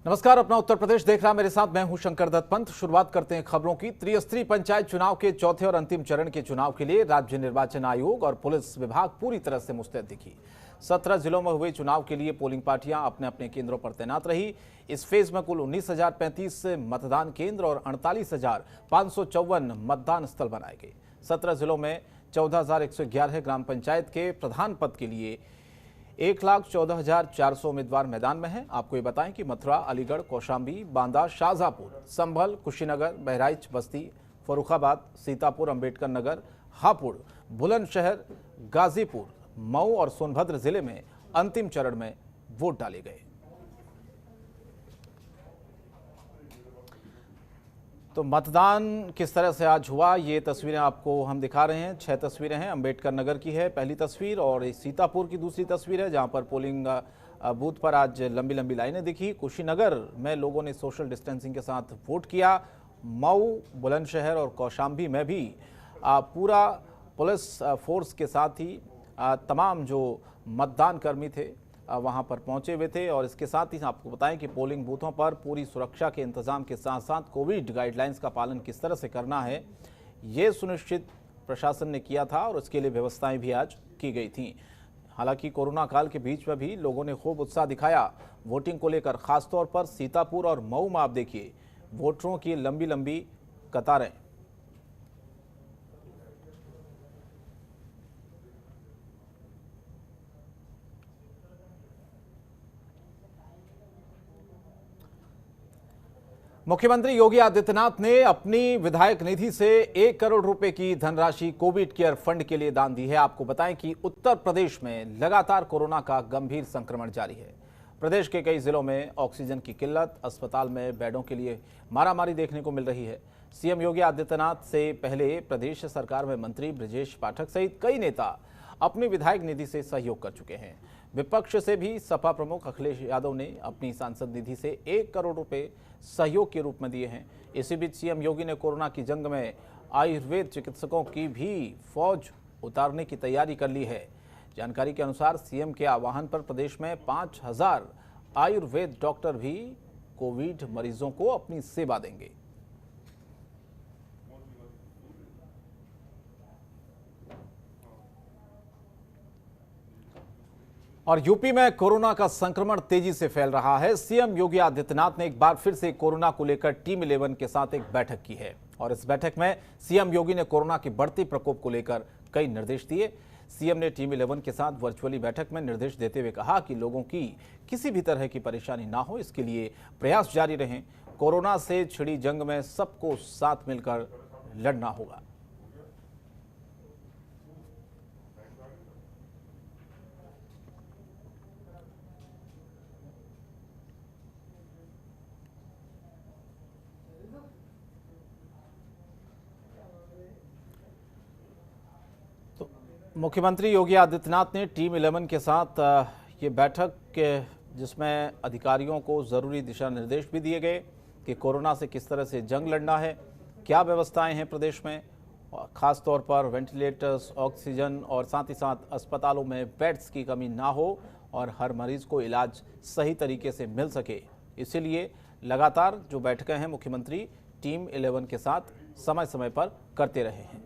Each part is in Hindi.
नमस्कार, अपना उत्तर प्रदेश देख रहा मेरे साथ मैं हूं शंकर दत्त पंत। शुरुआत करते हैं खबरों की। त्रिस्तरीय पंचायत चुनाव के चौथे और अंतिम चरण के चुनाव के लिए राज्य निर्वाचन आयोग और पुलिस विभाग पूरी तरह से मुस्तैद दिखी। 17 जिलों में हुए चुनाव के लिए पोलिंग पार्टियां अपने अपने केंद्रों पर तैनात रही। इस फेज में कुल 19,035 मतदान केंद्र और 48,554 मतदान स्थल बनाए गए। 17 जिलों में 14,111 ग्राम पंचायत के प्रधान पद के लिए 1,14,400 उम्मीदवार मैदान में हैं। आपको ये बताएं कि मथुरा, अलीगढ़, कौशाम्बी, बांदा, शाहजहांपुर, संभल, कुशीनगर, बहराइच, बस्ती, फर्रुखाबाद, सीतापुर, अंबेडकर नगर, हापुड़, बुलंदशहर, गाजीपुर, मऊ और सोनभद्र जिले में अंतिम चरण में वोट डाले गए। तो मतदान किस तरह से आज हुआ, ये तस्वीरें आपको हम दिखा रहे हैं। 6 तस्वीरें हैं। अंबेडकर नगर की है पहली तस्वीर और सीतापुर की दूसरी तस्वीर है, जहां पर पोलिंग बूथ पर आज लंबी लंबी लाइनें दिखी। कुशीनगर में लोगों ने सोशल डिस्टेंसिंग के साथ वोट किया। मऊ, बुलंदशहर और कौशाम्बी में भी पूरा पुलिस फोर्स के साथ ही तमाम जो मतदान कर्मी थे वहां पर पहुंचे हुए थे। और इसके साथ ही आपको बताएं कि पोलिंग बूथों पर पूरी सुरक्षा के इंतजाम के साथ साथ कोविड गाइडलाइंस का पालन किस तरह से करना है, ये सुनिश्चित प्रशासन ने किया था और उसके लिए व्यवस्थाएं भी आज की गई थीं। हालांकि कोरोना काल के बीच में भी लोगों ने खूब उत्साह दिखाया वोटिंग को लेकर। खासतौर पर सीतापुर और मऊ में आप देखिए वोटरों की लंबी लंबी कतारें। मुख्यमंत्री योगी आदित्यनाथ ने अपनी विधायक निधि से 1 करोड़ रुपए की धनराशि कोविड केयर फंड के लिए दान दी है। आपको बताएं कि उत्तर प्रदेश में लगातार कोरोना का गंभीर संक्रमण जारी है। प्रदेश के कई जिलों में ऑक्सीजन की किल्लत, अस्पताल में बेडों के लिए मारामारी देखने को मिल रही है। सीएम योगी आदित्यनाथ से पहले प्रदेश सरकार में मंत्री ब्रजेश पाठक सहित कई नेता अपनी विधायक निधि से सहयोग कर चुके हैं। विपक्ष से भी सपा प्रमुख अखिलेश यादव ने अपनी सांसद निधि से 1 करोड़ रुपए सहयोग के रूप में दिए हैं। इसी बीच सीएम योगी ने कोरोना की जंग में आयुर्वेद चिकित्सकों की भी फौज उतारने की तैयारी कर ली है। जानकारी के अनुसार सीएम के आह्वान पर प्रदेश में 5,000 आयुर्वेद डॉक्टर भी कोविड मरीजों को अपनी सेवा देंगे। और यूपी में कोरोना का संक्रमण तेजी से फैल रहा है। सीएम योगी आदित्यनाथ ने एक बार फिर से कोरोना को लेकर टीम 11 के साथ एक बैठक की है और इस बैठक में सीएम योगी ने कोरोना के बढ़ते प्रकोप को लेकर कई निर्देश दिए। सीएम ने टीम 11 के साथ वर्चुअली बैठक में निर्देश देते हुए कहा कि लोगों की किसी भी तरह की परेशानी ना हो, इसके लिए प्रयास जारी रहें। कोरोना से छिड़ी जंग में सबको साथ मिलकर लड़ना होगा। मुख्यमंत्री योगी आदित्यनाथ ने टीम 11 के साथ ये बैठक के जिसमें अधिकारियों को ज़रूरी दिशा निर्देश भी दिए गए कि कोरोना से किस तरह से जंग लड़ना है, क्या व्यवस्थाएं हैं प्रदेश में, खास तौर पर वेंटिलेटर्स, ऑक्सीजन और साथ ही साथ अस्पतालों में बेड्स की कमी ना हो और हर मरीज को इलाज सही तरीके से मिल सके। इसीलिए लगातार जो बैठकें हैं मुख्यमंत्री टीम 11 के साथ समय समय पर करते रहे हैं।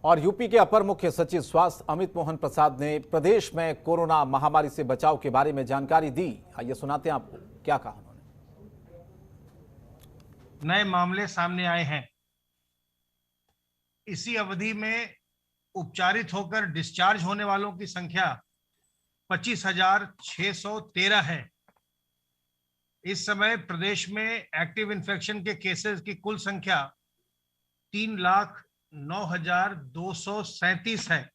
और यूपी के अपर मुख्य सचिव स्वास्थ्य अमित मोहन प्रसाद ने प्रदेश में कोरोना महामारी से बचाव के बारे में जानकारी दी। आइए सुनाते हैं आपको क्या कहा उन्होंने। नए मामले सामने आए हैं। इसी अवधि में उपचारित होकर डिस्चार्ज होने वालों की संख्या 25,613 है। इस समय प्रदेश में एक्टिव इन्फेक्शन के केसेस की कुल संख्या 3,09,237 है।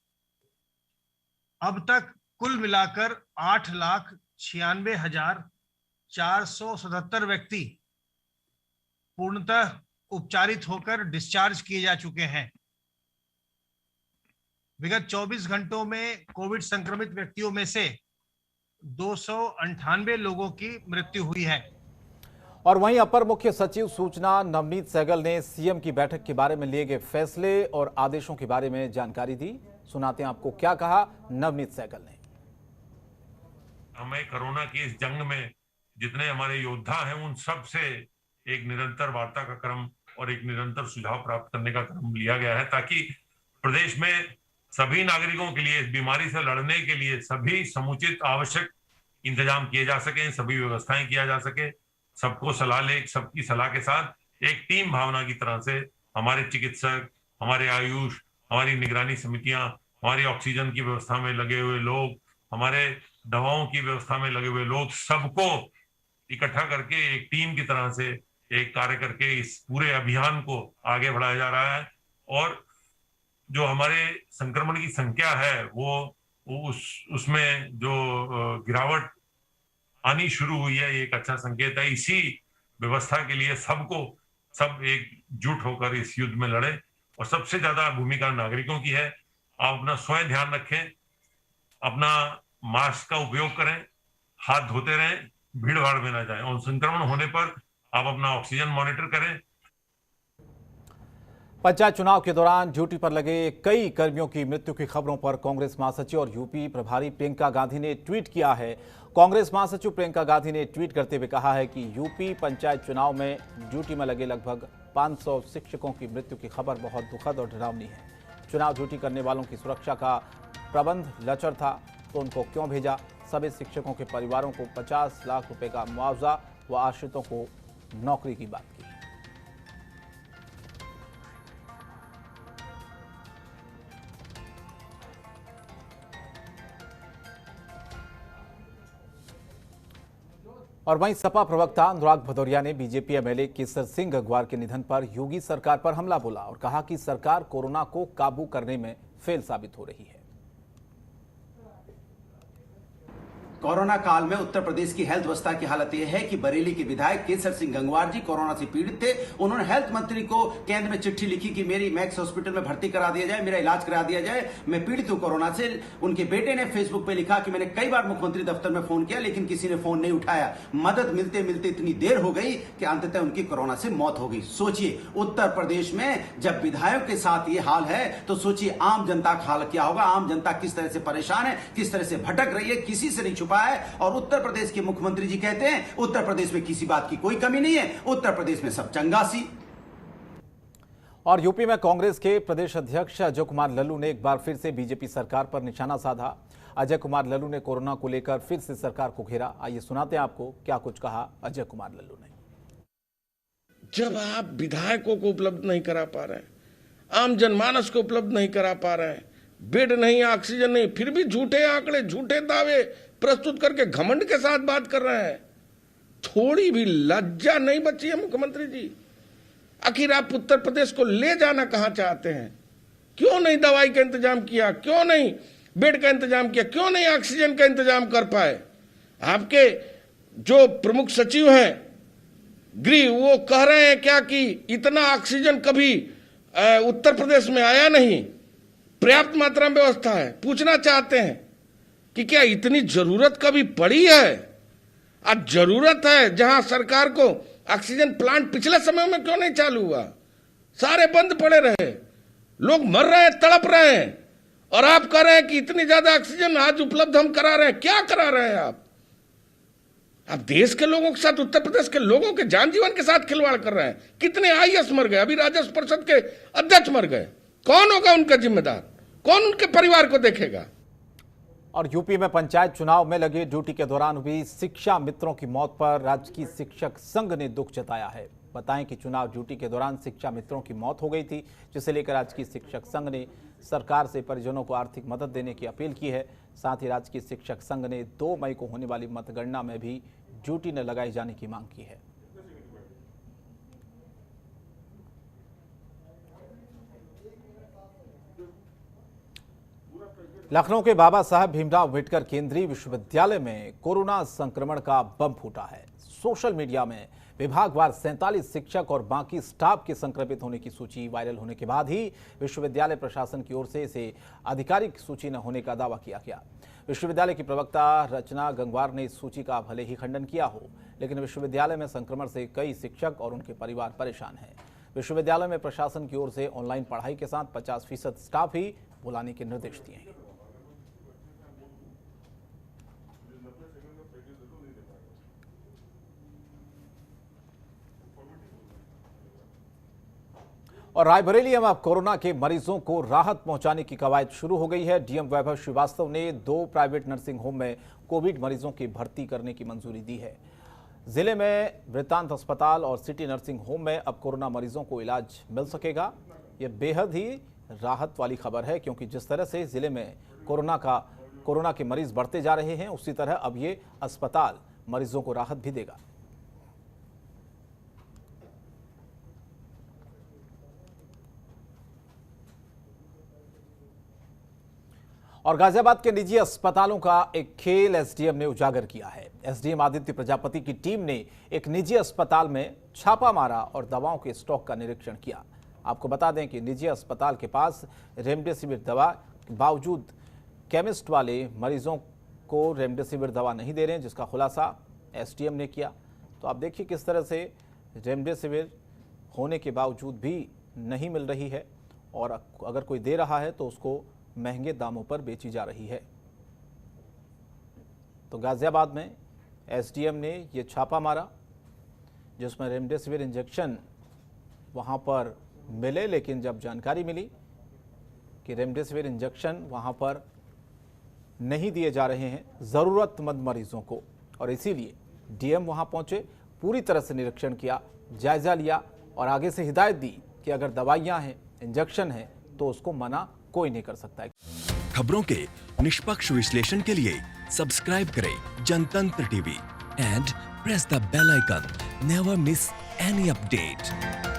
अब तक कुल मिलाकर 8,96,477 व्यक्ति पूर्णतः उपचारित होकर डिस्चार्ज किए जा चुके हैं। विगत 24 घंटों में कोविड संक्रमित व्यक्तियों में से 298 लोगों की मृत्यु हुई है। और वहीं अपर मुख्य सचिव सूचना नवनीत सहगल ने सीएम की बैठक के बारे में लिए गए फैसले और आदेशों के बारे में जानकारी दी। सुनाते हैं आपको क्या कहा नवनीत सहगल ने। हमें कोरोना की इस जंग में जितने हमारे योद्धा हैं उन सब से एक निरंतर वार्ता का क्रम और एक निरंतर सुझाव प्राप्त करने का क्रम लिया गया है, ताकि प्रदेश में सभी नागरिकों के लिए इस बीमारी से लड़ने के लिए सभी समुचित आवश्यक इंतजाम किए जा सके, सभी व्यवस्थाएं किया जा सके। सबको सलाह ले, सबकी सलाह के साथ एक टीम भावना की तरह से हमारे चिकित्सक, हमारे आयुष, हमारी निगरानी समितियां, हमारी ऑक्सीजन की व्यवस्था में लगे हुए लोग, हमारे दवाओं की व्यवस्था में लगे हुए लोग, सबको इकट्ठा करके एक टीम की तरह से एक कार्य करके इस पूरे अभियान को आगे बढ़ाया जा रहा है। और जो हमारे संक्रमण की संख्या है वो उसमें जो गिरावट आनी शुरू हुई है, ये एक अच्छा संकेत है। इसी व्यवस्था के लिए सब एकजुट होकर इस युद्ध में लड़े और सबसे ज्यादा भूमिका नागरिकों की है। आप अपना स्वयं ध्यान रखें, अपना मास्क का उपयोग करें, हाथ धोते रहें, भीड़ भाड़ में ना जाएं और संक्रमण होने पर आप अपना ऑक्सीजन मॉनिटर करें। पंचायत चुनाव के दौरान ड्यूटी पर लगे कई कर्मियों की मृत्यु की खबरों पर कांग्रेस महासचिव और यूपी प्रभारी प्रियंका गांधी ने ट्वीट किया है। कांग्रेस महासचिव प्रियंका गांधी ने ट्वीट करते हुए कहा है कि यूपी पंचायत चुनाव में ड्यूटी में लगे लगभग 500 शिक्षकों की मृत्यु की खबर बहुत दुखद और डरावनी है। चुनाव ड्यूटी करने वालों की सुरक्षा का प्रबंध लचर था तो उनको क्यों भेजा। सभी शिक्षकों के परिवारों को 50 लाख रुपए का मुआवजा व आश्रितों को नौकरी की बात की। और वहीं सपा प्रवक्ता अनुराग भदौरिया ने बीजेपी एमएलए केसर सिंह गंगवार के निधन पर योगी सरकार पर हमला बोला और कहा कि सरकार कोरोना को काबू करने में फेल साबित हो रही है। कोरोना काल में उत्तर प्रदेश की हेल्थ व्यवस्था की हालत यह है कि बरेली के विधायक केसर सिंह गंगवार जी कोरोना से पीड़ित थे। उन्होंने हेल्थ मंत्री को केंद्र में चिट्ठी लिखी कि मेरी मैक्स हॉस्पिटल में भर्ती करा दिया जाए, मेरा इलाज करा दिया जाए, मैं पीड़ित हूं कोरोना से। उनके बेटे ने फेसबुक पे लिखा कि मैंने कई बार मुख्यमंत्री दफ्तर में फोन किया लेकिन किसी ने फोन नहीं उठाया। मदद मिलते मिलते इतनी देर हो गई कि अंततः उनकी कोरोना से मौत हो गई। सोचिए उत्तर प्रदेश में जब विधायक के साथ ये हाल है तो सोचिए आम जनता का हाल क्या होगा। आम जनता किस तरह से परेशान है, किस तरह से भटक रही है, किसी से नहीं छुपा है। और उत्तर प्रदेश के मुख्यमंत्री जी कहते हैं उत्तर प्रदेश में किसी बात की कोई कमी नहीं है, उत्तर प्रदेश में सब चंगासी। और यूपी में कांग्रेस के प्रदेश अध्यक्ष अजय कुमार लल्लू ने एक बार फिर से बीजेपी सरकार पर निशाना साधा। अजय कुमार लल्लू ने कोरोना को लेकर फिर से सरकार को घेरा। आइए सुनाते हैं आपको क्या कुछ कहा अजय कुमार लल्लू ने। जब आप विधायकों को उपलब्ध नहीं करा पा रहे हैं, आम जनमानस को उपलब्ध नहीं करा पा रहे हैं, बेड नहीं, ऑक्सीजन नहीं, फिर भी झूठे आंकड़े, झूठे दावे प्रस्तुत करके घमंड के साथ बात कर रहे हैं, थोड़ी भी लज्जा नहीं बची है मुख्यमंत्री जी? आखिर आप उत्तर प्रदेश को ले जाना कहां चाहते हैं? क्यों नहीं दवाई का इंतजाम किया, क्यों नहीं बेड का इंतजाम किया, क्यों नहीं ऑक्सीजन का इंतजाम कर पाए? आपके जो प्रमुख सचिव हैं गृह वो कह रहे हैं क्या कि इतना ऑक्सीजन कभी उत्तर प्रदेश में आया नहीं, पर्याप्त मात्रा में व्यवस्था है। पूछना चाहते हैं कि क्या इतनी जरूरत कभी पड़ी है? आज जरूरत है जहां सरकार को ऑक्सीजन प्लांट पिछले समय में क्यों नहीं चालू हुआ? सारे बंद पड़े रहे, लोग मर रहे हैं, तड़प रहे हैं, और आप कह रहे हैं कि इतनी ज्यादा ऑक्सीजन आज उपलब्ध हम करा रहे हैं। क्या करा रहे हैं आप देश के लोगों के साथ, उत्तर प्रदेश के लोगों के जान जीवन के साथ खिलवाड़ कर रहे हैं। कितने आईएएस मर गए, अभी राजस्व परिषद के अध्यक्ष मर गए। कौन होगा उनका जिम्मेदार? कौन उनके परिवार को देखेगा? और यूपी में पंचायत चुनाव में लगे ड्यूटी के दौरान हुई शिक्षा मित्रों की मौत पर राजकीय शिक्षक संघ ने दुख जताया है। बताएं कि चुनाव ड्यूटी के दौरान शिक्षा मित्रों की मौत हो गई थी, जिसे लेकर राजकीय शिक्षक संघ ने सरकार से परिजनों को आर्थिक मदद देने की अपील की है। साथ ही राजकीय शिक्षक संघ ने 2 मई को होने वाली मतगणना में भी ड्यूटी न लगाए जाने की मांग की है। लखनऊ के बाबा साहब भीमराव अंबेडकर केंद्रीय विश्वविद्यालय में कोरोना संक्रमण का बम फूटा है। सोशल मीडिया में विभागवार 47 शिक्षक और बाकी स्टाफ के संक्रमित होने की सूची वायरल होने के बाद ही विश्वविद्यालय प्रशासन की ओर से इसे आधिकारिक सूची न होने का दावा किया गया। विश्वविद्यालय की प्रवक्ता रचना गंगवार ने इस सूची का भले ही खंडन किया हो, लेकिन विश्वविद्यालय में संक्रमण से कई शिक्षक और उनके परिवार परेशान हैं। विश्वविद्यालय में प्रशासन की ओर से ऑनलाइन पढ़ाई के साथ 50% स्टाफ ही बुलाने के निर्देश दिए हैं। और रायबरेली में अब कोरोना के मरीजों को राहत पहुंचाने की कवायद शुरू हो गई है। डीएम वैभव श्रीवास्तव ने 2 प्राइवेट नर्सिंग होम में कोविड मरीजों की भर्ती करने की मंजूरी दी है। जिले में वृत्तांत अस्पताल और सिटी नर्सिंग होम में अब कोरोना मरीजों को इलाज मिल सकेगा। यह बेहद ही राहत वाली खबर है, क्योंकि जिस तरह से जिले में कोरोना के मरीज बढ़ते जा रहे हैं, उसी तरह अब ये अस्पताल मरीजों को राहत भी देगा। और गाजियाबाद के निजी अस्पतालों का एक खेल एसडीएम ने उजागर किया है। एसडीएम आदित्य प्रजापति की टीम ने एक निजी अस्पताल में छापा मारा और दवाओं के स्टॉक का निरीक्षण किया। आपको बता दें कि निजी अस्पताल के पास रेमडेसिविर दवा के बावजूद केमिस्ट वाले मरीजों को रेमडेसिविर दवा नहीं दे रहे हैं, जिसका खुलासा एसडीएम ने किया। तो आप देखिए किस तरह से रेमडेसिविर होने के बावजूद भी नहीं मिल रही है, और अगर कोई दे रहा है तो उसको महंगे दामों पर बेची जा रही है। तो गाजियाबाद में एसडीएम ने ये छापा मारा, जिसमें रेमडेसिविर इंजेक्शन वहां पर मिले, लेकिन जब जानकारी मिली कि रेमडेसिविर इंजेक्शन वहां पर नहीं दिए जा रहे हैं ज़रूरतमंद मरीजों को, और इसीलिए डीएम वहां पहुंचे, पूरी तरह से निरीक्षण किया, जायजा लिया और आगे से हिदायत दी कि अगर दवाइयां हैं, इंजेक्शन है, तो उसको मना कोई नहीं कर सकता है। खबरों के निष्पक्ष विश्लेषण के लिए सब्सक्राइब करें Jantantra TV and press the bell icon. Never miss any update.